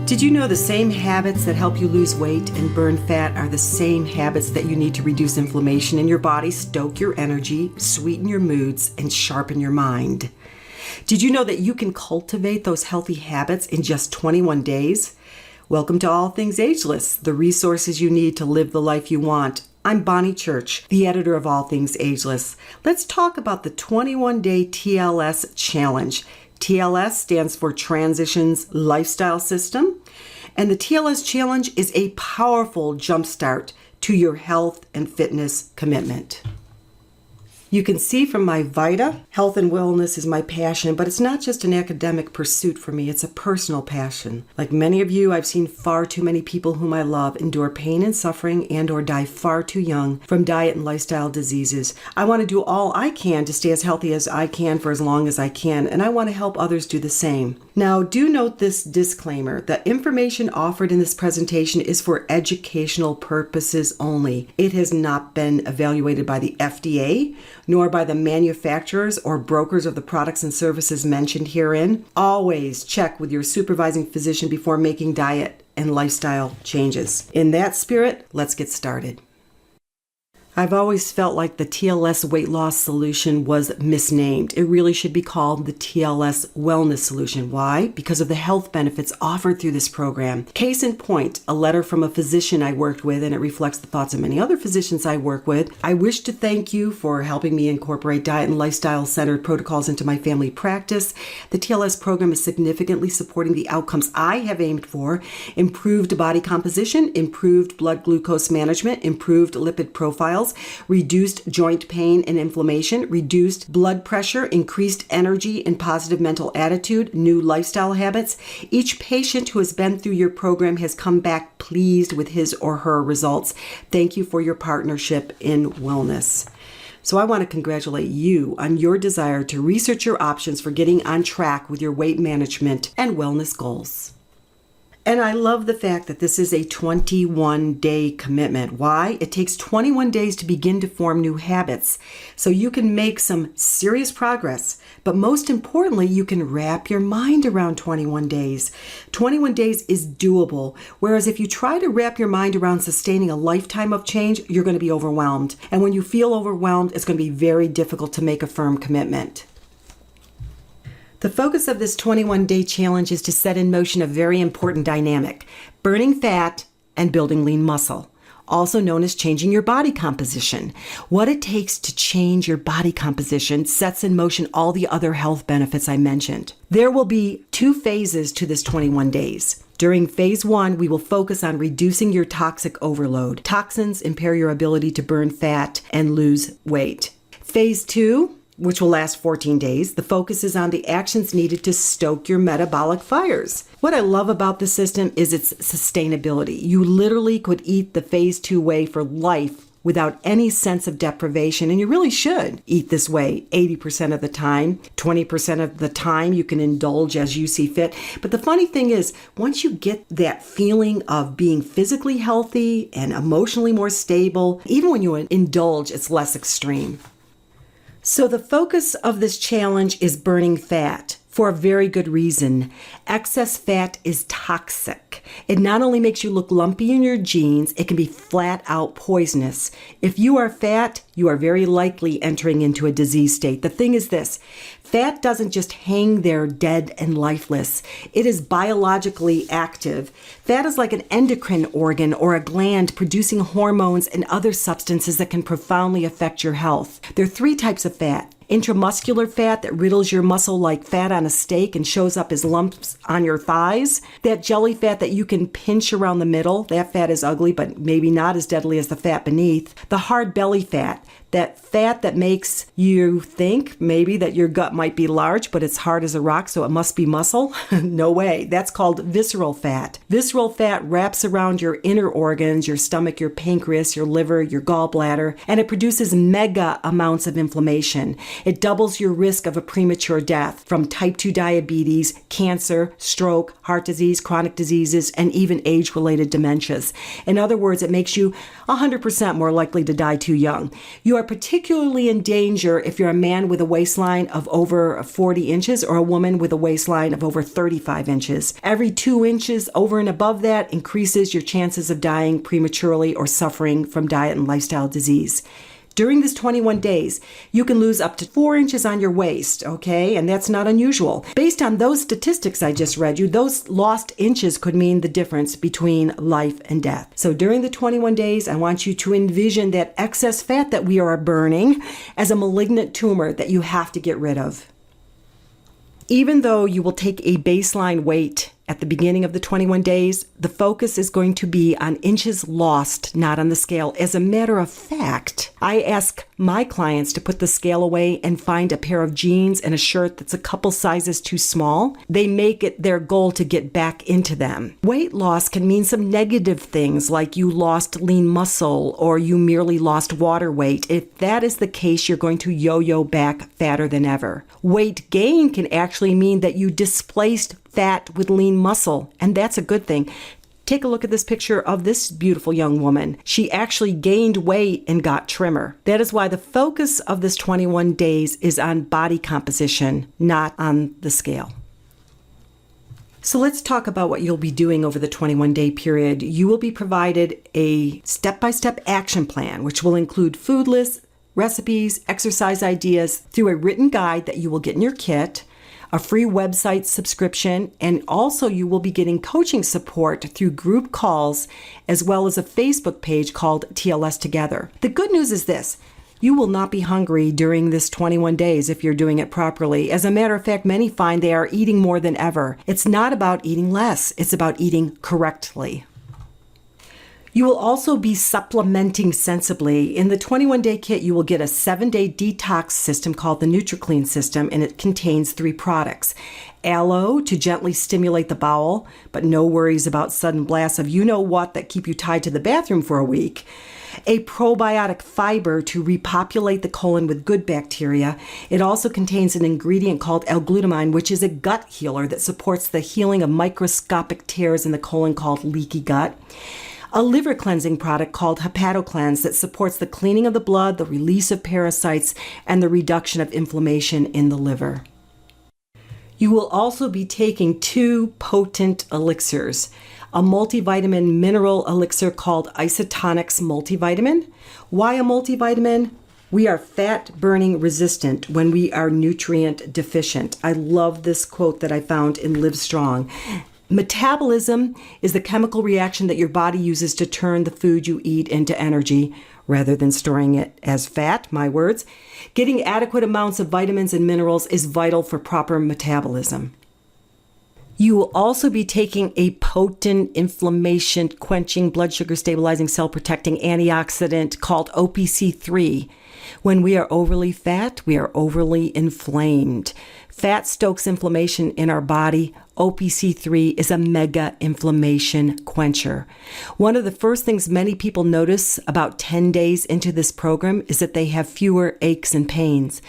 Did you know the same habits that help you lose weight and burn fat are the same habits that you need to reduce inflammation in your body, stoke your energy, sweeten your moods, and sharpen your mind? Did you know that you can cultivate those healthy habits in just 21 days? Welcome to All Things Ageless, the resources you need to live the life you want. I'm Bonnie Church, the editor of All Things Ageless. Let's talk about the 21-day TLS challenge. TLS stands for Transitions Lifestyle System, and the TLS challenge is a powerful jumpstart to your health and fitness commitment. You can see from my Vita, health and wellness is my passion, but it's not just an academic pursuit for me, it's a personal passion. Like many of you, I've seen far too many people whom I love endure pain and suffering and or die far too young from diet and lifestyle diseases. I want to do all I can to stay as healthy as I can for as long as I can, and I want to help others do the same. Now, do note this disclaimer. The information offered in this presentation is for educational purposes only. It has not been evaluated by the FDA, nor by the manufacturers or brokers of the products and services mentioned herein. Always check with your supervising physician before making diet and lifestyle changes. In that spirit, let's get started. I've always felt like the TLS weight loss solution was misnamed. It really should be called the TLS wellness solution. Why? Because of the health benefits offered through this program. Case in point, a letter from a physician I worked with, and it reflects the thoughts of many other physicians I work with. I wish to thank you for helping me incorporate diet and lifestyle-centered protocols into my family practice. The TLS program is significantly supporting the outcomes I have aimed for: improved body composition, improved blood glucose management, improved lipid profiles, reduced joint pain and inflammation, reduced blood pressure, increased energy and positive mental attitude, new lifestyle habits. Each patient who has been through your program has come back pleased with his or her results. Thank you for your partnership in wellness. So I want to congratulate you on your desire to research your options for getting on track with your weight management and wellness goals. And I love the fact that this is a 21-day commitment. Why? It takes 21 days to begin to form new habits. So you can make some serious progress. But most importantly, you can wrap your mind around 21 days. 21 days is doable. Whereas if you try to wrap your mind around sustaining a lifetime of change, you're going to be overwhelmed. And when you feel overwhelmed, it's going to be very difficult to make a firm commitment. The focus of this 21-day challenge is to set in motion a very important dynamic: burning fat and building lean muscle, also known as changing your body composition. What it takes to change your body composition sets in motion all the other health benefits I mentioned. There will be 2 phases to this 21 days. During phase 1, we will focus on reducing your toxic overload. Toxins impair your ability to burn fat and lose weight. Phase 2, which will last 14 days, the focus is on the actions needed to stoke your metabolic fires. What I love about the system is its sustainability. You literally could eat the phase 2 way for life without any sense of deprivation, and you really should eat this way 80% of the time. 20% of the time you can indulge as you see fit. But the funny thing is, once you get that feeling of being physically healthy and emotionally more stable, even when you indulge, it's less extreme. So the focus of this challenge is burning fat for a very good reason. Excess fat is toxic. It not only makes you look lumpy in your jeans, it can be flat out poisonous. If you are fat, you are very likely entering into a disease state. The thing is this: fat doesn't just hang there dead and lifeless. It is biologically active. Fat is like an endocrine organ or a gland producing hormones and other substances that can profoundly affect your health. There are 3 types of fat: intramuscular fat that riddles your muscle like fat on a steak and shows up as lumps on your thighs. That jelly fat that you can pinch around the middle, that fat is ugly, but maybe not as deadly as the fat beneath. The hard belly fat, that fat that makes you think maybe that your gut might be large, but it's hard as a rock, so it must be muscle. No way. That's called visceral fat. Visceral fat wraps around your inner organs, your stomach, your pancreas, your liver, your gallbladder, and it produces mega amounts of inflammation. It doubles your risk of a premature death from type 2 diabetes, cancer, stroke, heart disease, chronic diseases, and even age-related dementias. In other words, it makes you 100% more likely to die too young. You are particularly in danger if you're a man with a waistline of over 40 inches or a woman with a waistline of over 35 inches. Every 2 inches over and above that increases your chances of dying prematurely or suffering from diet and lifestyle disease. During this 21 days, you can lose up to 4 inches on your waist, okay? And that's not unusual. Based on those statistics I just read you, those lost inches could mean the difference between life and death. So during the 21 days, I want you to envision that excess fat that we are burning as a malignant tumor that you have to get rid of. Even though you will take a baseline weight at the beginning of the 21 days, the focus is going to be on inches lost, not on the scale. As a matter of fact, I ask my clients to put the scale away and find a pair of jeans and a shirt that's a couple sizes too small. They make it their goal to get back into them. Weight loss can mean some negative things like you lost lean muscle or you merely lost water weight. If that is the case, you're going to yo-yo back fatter than ever. Weight gain can actually mean that you displaced fat with lean muscle, and that's a good thing. Take a look at this picture of this beautiful young woman. She actually gained weight and got trimmer. That is why the focus of this 21 days is on body composition, not on the scale. So let's talk about what you'll be doing over the 21-day period. You will be provided a step-by-step action plan, which will include food lists, recipes, exercise ideas through a written guide that you will get in your kit, a free website subscription, and also you will be getting coaching support through group calls as well as a Facebook page called TLS Together. The good news is this: you will not be hungry during this 21 days if you're doing it properly. As a matter of fact, many find they are eating more than ever. It's not about eating less, it's about eating correctly. You will also be supplementing sensibly. In the 21-day kit, you will get a 7-day detox system called the NutriClean system, and it contains 3 products. Aloe to gently stimulate the bowel, but no worries about sudden blasts of you-know-what that keep you tied to the bathroom for a week. A probiotic fiber to repopulate the colon with good bacteria. It also contains an ingredient called L-glutamine, which is a gut healer that supports the healing of microscopic tears in the colon called leaky gut. A liver cleansing product called HepatoCleanse that supports the cleaning of the blood, the release of parasites, and the reduction of inflammation in the liver. You will also be taking 2 potent elixirs, a multivitamin mineral elixir called Isotonics Multivitamin. Why a multivitamin? We are fat burning resistant when we are nutrient deficient. I love this quote that I found in Livestrong. Metabolism is the chemical reaction that your body uses to turn the food you eat into energy rather than storing it as fat, my words. Getting adequate amounts of vitamins and minerals is vital for proper metabolism. You will also be taking a potent inflammation quenching, blood sugar stabilizing, cell protecting antioxidant called OPC3. When we are overly fat, we are overly inflamed. Fat stokes inflammation in our body. OPC3 is a mega inflammation quencher. One of the first things many people notice about 10 days into this program is that they have fewer aches and pains.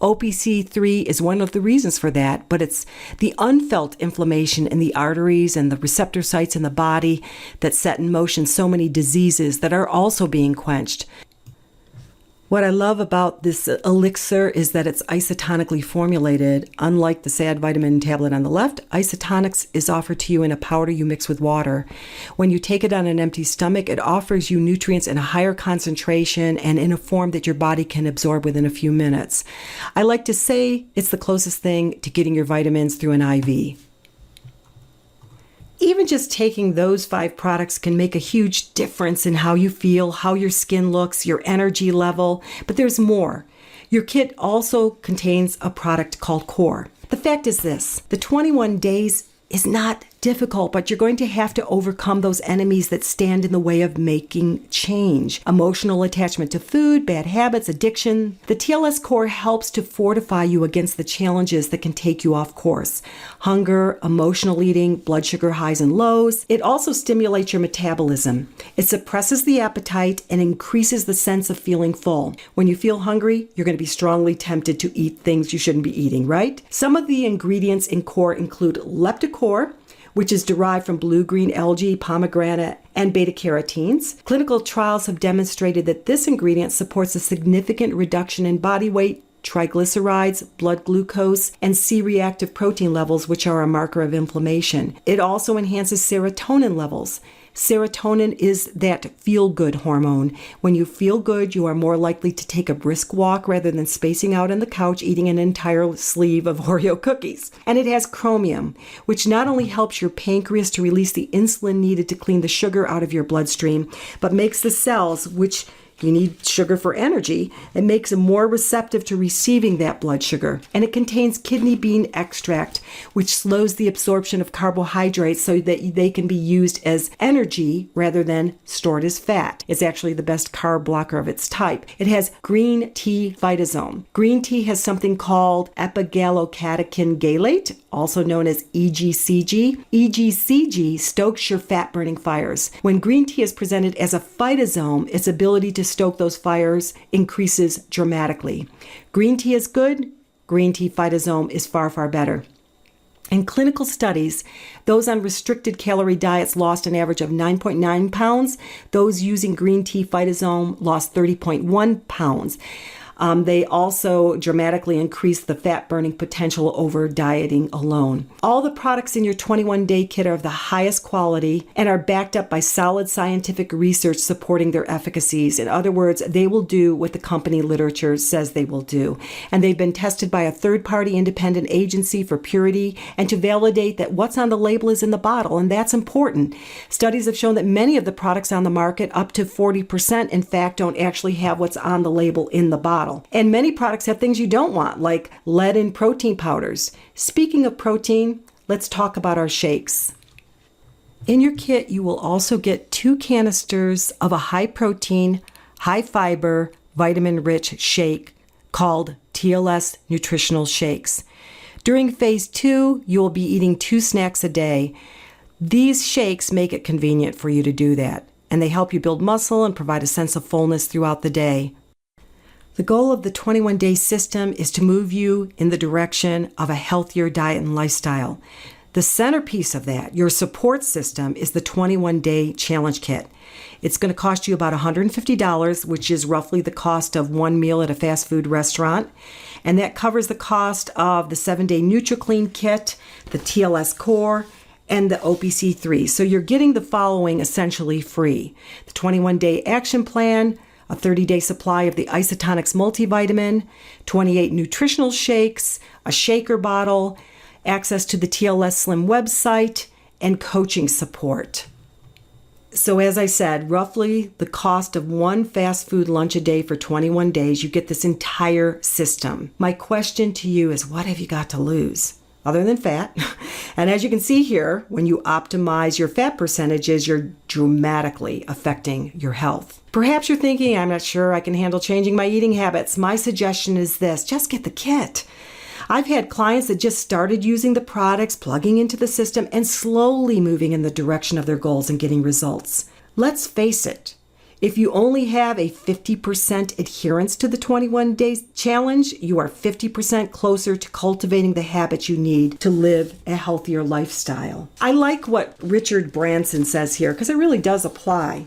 OPC3 is one of the reasons for that, but it's the unfelt inflammation in the arteries and the receptor sites in the body that set in motion so many diseases that are also being quenched. What I love about this elixir is that it's isotonically formulated. Unlike the SAD vitamin tablet on the left, Isotonics is offered to you in a powder you mix with water. When you take it on an empty stomach, it offers you nutrients in a higher concentration and in a form that your body can absorb within a few minutes. I like to say it's the closest thing to getting your vitamins through an IV. Even just taking those 5 products can make a huge difference in how you feel, how your skin looks, your energy level. But there's more. Your kit also contains a product called Core. The fact is this: the 21 days is not difficult, but you're going to have to overcome those enemies that stand in the way of making change. Emotional attachment to food, bad habits, addiction. The TLS Core helps to fortify you against the challenges that can take you off course. Hunger, emotional eating, blood sugar highs and lows. It also stimulates your metabolism. It suppresses the appetite and increases the sense of feeling full. When you feel hungry, you're going to be strongly tempted to eat things you shouldn't be eating, right? Some of the ingredients in Core include Leptocore, which is derived from blue-green algae, pomegranate, and beta-carotenes. Clinical trials have demonstrated that this ingredient supports a significant reduction in body weight, triglycerides, blood glucose, and C-reactive protein levels, which are a marker of inflammation. It also enhances serotonin levels. Serotonin is that feel-good hormone. When you feel good, you are more likely to take a brisk walk rather than spacing out on the couch eating an entire sleeve of Oreo cookies. And it has chromium, which not only helps your pancreas to release the insulin needed to clean the sugar out of your bloodstream, but makes the cells, which you need sugar for energy. It makes them more receptive to receiving that blood sugar. And it contains kidney bean extract, which slows the absorption of carbohydrates so that they can be used as energy rather than stored as fat. It's actually the best carb blocker of its type. It has green tea phytosome. Green tea has something called epigallocatechin gallate, also known as EGCG. EGCG stokes your fat-burning fires. When green tea is presented as a phytosome, its ability to stoke those fires increases dramatically. Green tea is good. Green tea phytosome is far, far better. In clinical studies, those on restricted calorie diets lost an average of 9.9 pounds. Those using green tea phytosome lost 30.1 pounds. They also dramatically increase the fat-burning potential over dieting alone. All the products in your 21-day kit are of the highest quality and are backed up by solid scientific research supporting their efficacies. In other words, they will do what the company literature says they will do. And they've been tested by a third-party independent agency for purity and to validate that what's on the label is in the bottle, and that's important. Studies have shown that many of the products on the market, up to 40%, in fact, don't actually have what's on the label in the bottle. And many products have things you don't want, like lead in protein powders. Speaking of protein, let's talk about our shakes. In your kit, you will also get 2 canisters of a high-protein, high-fiber, vitamin-rich shake called TLS Nutritional Shakes. During phase 2, you will be eating 2 snacks a day. These shakes make it convenient for you to do that, and they help you build muscle and provide a sense of fullness throughout the day. The goal of the 21-day system is to move you in the direction of a healthier diet and lifestyle. The centerpiece of that, your support system, is the 21-day challenge kit. It's going to cost you about $150, which is roughly the cost of one meal at a fast food restaurant. And that covers the cost of the 7-day NutriClean kit, the TLS Core, and the OPC3. So you're getting the following essentially free: the 21-day action plan, a 30-day supply of the Isotonics multivitamin, 28 nutritional shakes, a shaker bottle, access to the TLS Slim website, and coaching support. So as I said, roughly the cost of one fast food lunch a day for 21 days, you get this entire system. My question to you is, what have you got to lose? Other than fat. And as you can see here, when you optimize your fat percentages, you're dramatically affecting your health. Perhaps you're thinking, I'm not sure I can handle changing my eating habits. My suggestion is this: just get the kit. I've had clients that just started using the products, plugging into the system, and slowly moving in the direction of their goals and getting results. Let's face it. If you only have a 50% adherence to the 21-day challenge, you are 50% closer to cultivating the habits you need to live a healthier lifestyle. I like what Richard Branson says here because it really does apply.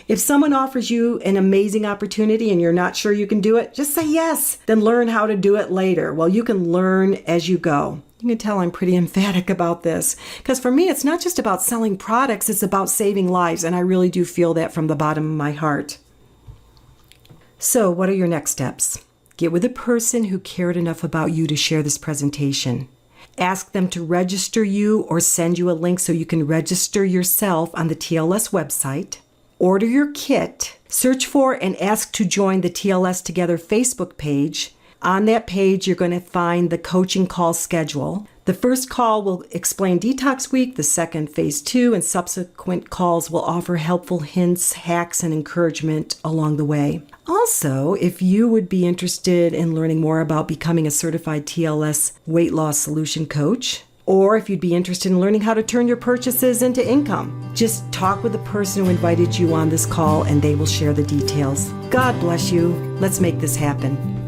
If someone offers you an amazing opportunity and you're not sure you can do it, just say yes, then learn how to do it later. Well, you can learn as you go. You can tell I'm pretty emphatic about this because for me, it's not just about selling products, it's about saving lives, and I really do feel that from the bottom of my heart. So what are your next steps? Get with a person who cared enough about you to share this presentation. Ask them to register you or send you a link so you can register yourself on the TLS website. Order your kit. Search for and ask to join the TLS Together Facebook page. On that page, you're going to find the coaching call schedule. The first call will explain Detox Week. The second, Phase 2, and subsequent calls will offer helpful hints, hacks, and encouragement along the way. Also, if you would be interested in learning more about becoming a certified TLS weight loss solution coach, or if you'd be interested in learning how to turn your purchases into income, just talk with the person who invited you on this call and they will share the details. God bless you. Let's make this happen.